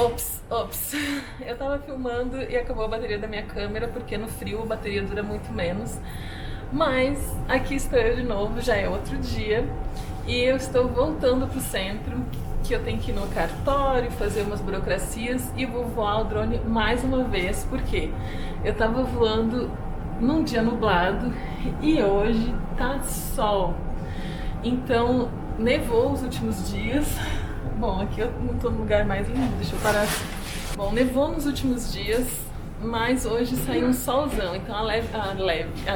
Ops. Eu tava filmando e acabou a bateria da minha câmera, porque no frio a bateria dura muito menos. Mas aqui estou eu de novo, já é outro dia. E eu estou voltando pro centro, que eu tenho que ir no cartório, fazer umas burocracias e vou voar o drone mais uma vez, porque eu tava voando num dia nublado e hoje tá sol. Então, nevou os últimos dias. Bom, aqui eu não tô no lugar mais lindo, deixa eu parar aqui. Bom, nevou nos últimos dias, mas hoje saiu um solzão, então a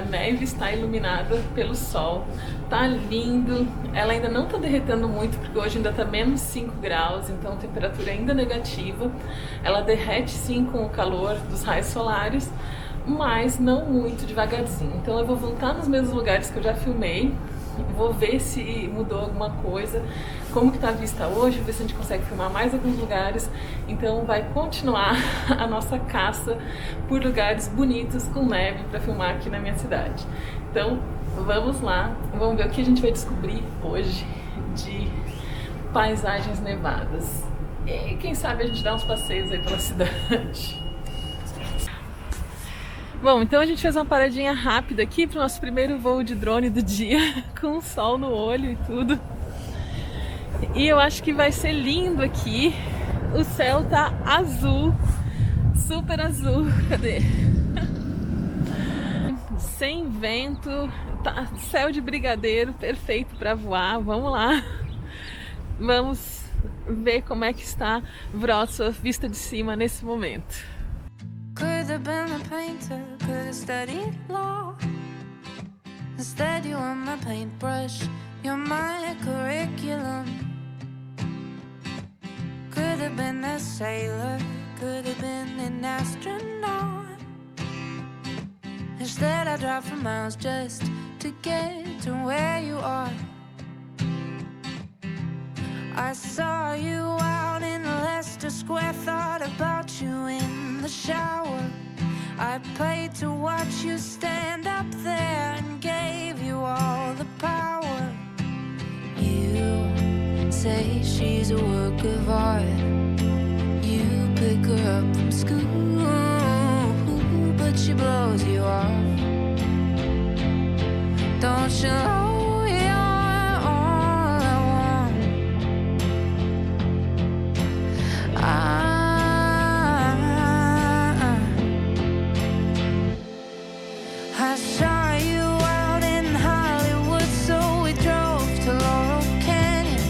neve está iluminada pelo sol. Tá lindo, ela ainda não tá derretendo muito, porque hoje ainda tá menos 5 graus, então a temperatura ainda é negativa. Ela derrete sim com o calor dos raios solares, mas não muito devagarzinho. Então eu vou voltar nos mesmos lugares que eu já filmei, vou ver se mudou alguma coisa, como que tá a vista hoje, ver se a gente consegue filmar mais alguns lugares. Então vai continuar a nossa caça por lugares bonitos com neve para filmar aqui na minha cidade. Então vamos lá, vamos ver o que a gente vai descobrir hoje de paisagens nevadas. E quem sabe a gente dá uns passeios aí pela cidade. Bom, então a gente fez uma paradinha rápida aqui para o nosso primeiro voo de drone do dia, com o sol no olho e tudo. E eu acho que vai ser lindo aqui. O céu tá azul, super azul. Cadê? Sem vento, tá céu de brigadeiro, perfeito para voar. Vamos lá. Vamos ver como é que está Wrocław vista de cima nesse momento. Could have been a painter, could have studied law. Instead you are my paintbrush, you're my curriculum. Could have been a sailor, could have been an astronaut. Instead I drive for miles just to get to where you are. I saw you out in Leicester Square, thought about you in the shower. I paid to watch you stand up there and gave you all the power. You say she's a work of art. You pick her up from school, but she blows you off. Don't you know? I saw you out in Hollywood, so we drove to Laurel Canyon.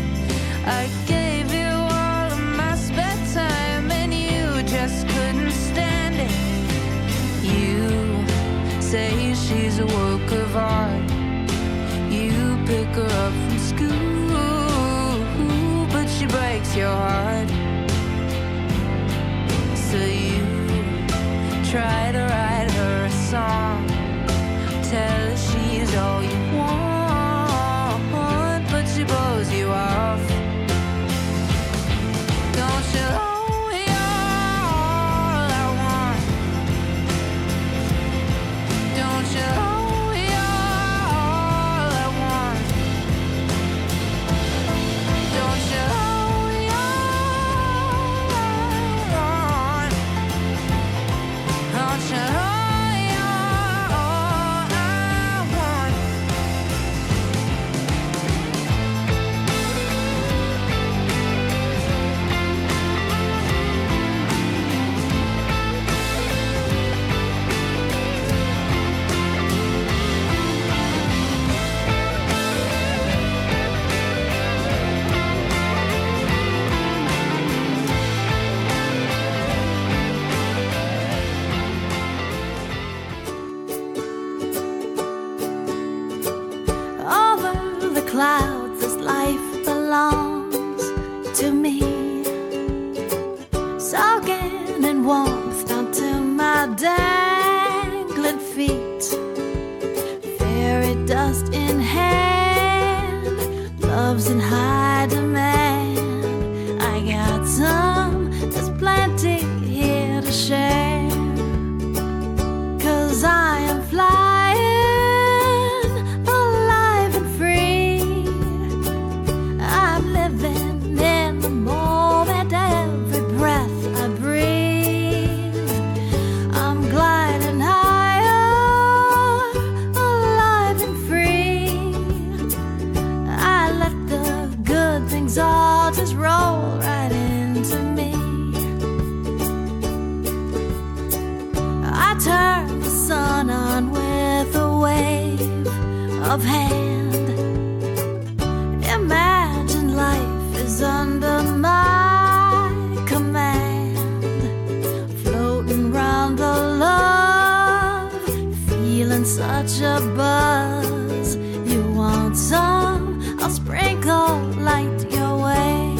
I gave you all of my spare time, and you just couldn't stand it. You say she's a work of art. You pick her up from school, but she breaks your heart. So you try to write her a song, tell her she's all you want, but she blows you off. Don't you know you're all I want? Don't you know you're all I want? Don't you know you're all I want? Don't you know? Clouds, this life belongs to me. Soaking in warmth down to my dangling feet. Fairy dust in hand, love's in high demand. I got some, there's plenty here to share. 'Cause I am flying alive and free. I'm living in the moment, every breath of hand. Imagine life is under my command, floating round the love, feeling such a buzz. You want some? I'll sprinkle light your way,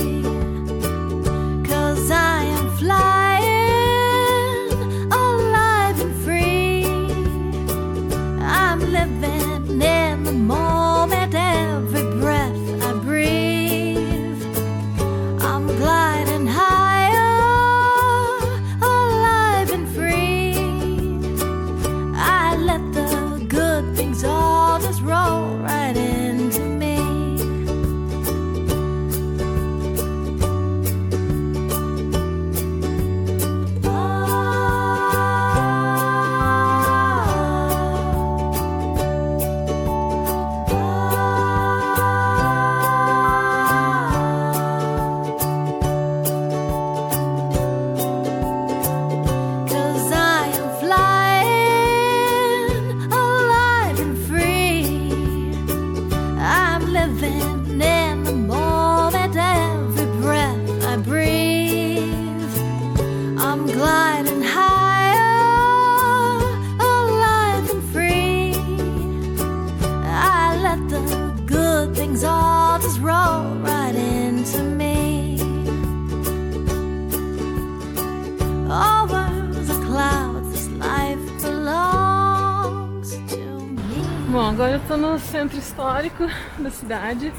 'cause I am flying, alive and free. I'm living in the moment, every breath I breathe. I'm gliding higher, alive and free. I let the good things all just roll right into me. All just roll right into me. Over the clouds, this life belongs to me. Bom, agora eu tô no centro histórico da cidade,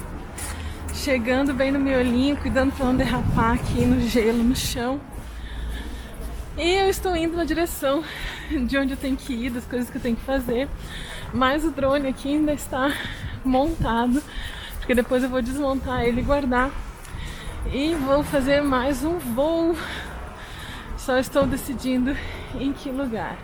chegando bem no miolinho, cuidando pra não derrapar aqui no gelo, no chão. E eu estou indo na direção de onde eu tenho que ir, das coisas que eu tenho que fazer, mas o drone aqui ainda está montado, porque depois eu vou desmontar ele e guardar, e vou fazer mais um voo. Só estou decidindo em que lugar.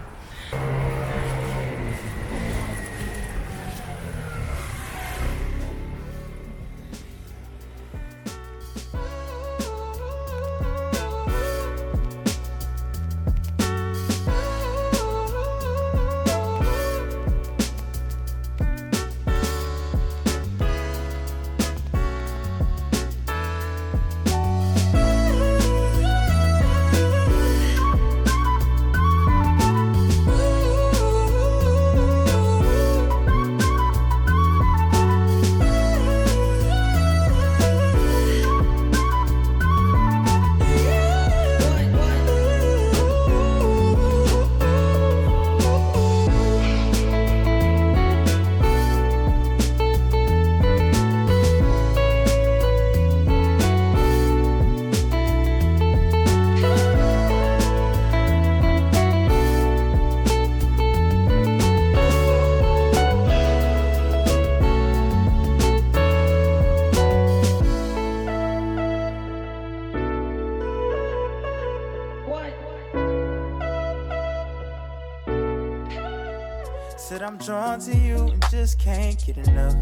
Said I'm drawn to you and just can't get enough.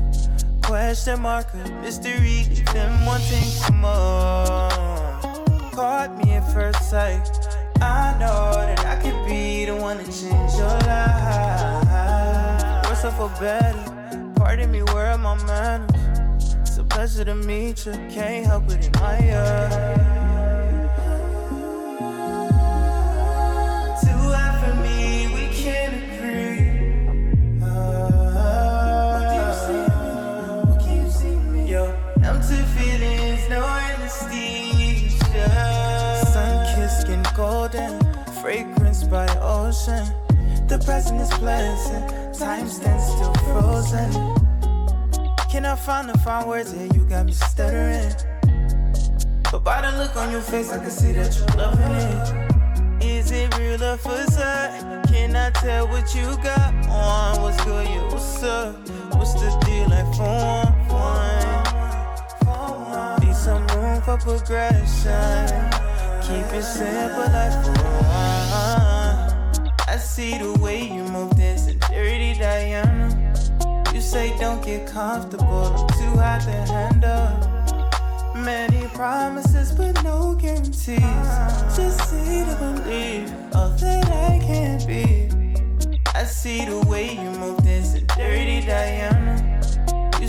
Question mark, a mystery, even wanting some more. Caught me at first sight. I know that I could be the one to change your life. Worse off for better. Pardon me, where are my manners? It's a pleasure to meet you. Can't help but admire. Golden fragrance by the ocean. The present is pleasant. Time stands still frozen. Can I find the fine words here? You got me stuttering. But by the look on your face, I can see that you're loving it. Is it real or facade? Can I tell what you got on? What's good? Yeah, what's up? What's the deal? Like for one. Need some room for progression. Keep it simple like for one. I see the way you move, dancing dirty Diana. You say don't get comfortable, I'm too hot to handle. Many promises but no guarantees. Just see to believe all that I can be. I see the way you move, dancing dirty Diana.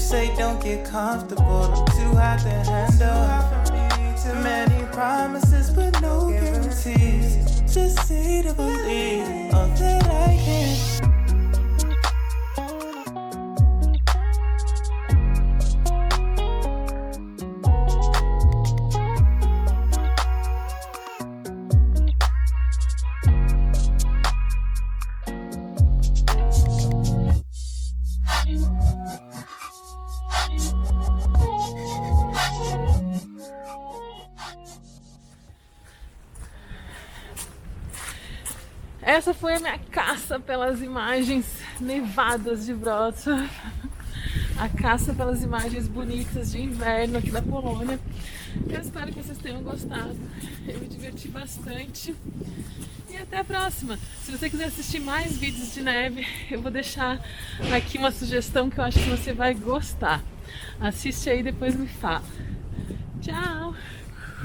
say don't get comfortable. I'm too hot to handle. Too many promises but no guarantees. Just say to believe all that I can. Essa foi a minha caça pelas imagens nevadas de Wrocław, a caça pelas imagens bonitas de inverno aqui da Polônia. Eu espero que vocês tenham gostado, eu me diverti bastante e até a próxima. Se você quiser assistir mais vídeos de neve, eu vou deixar aqui uma sugestão que eu acho que você vai gostar. Assiste aí e depois me fala. Tchau!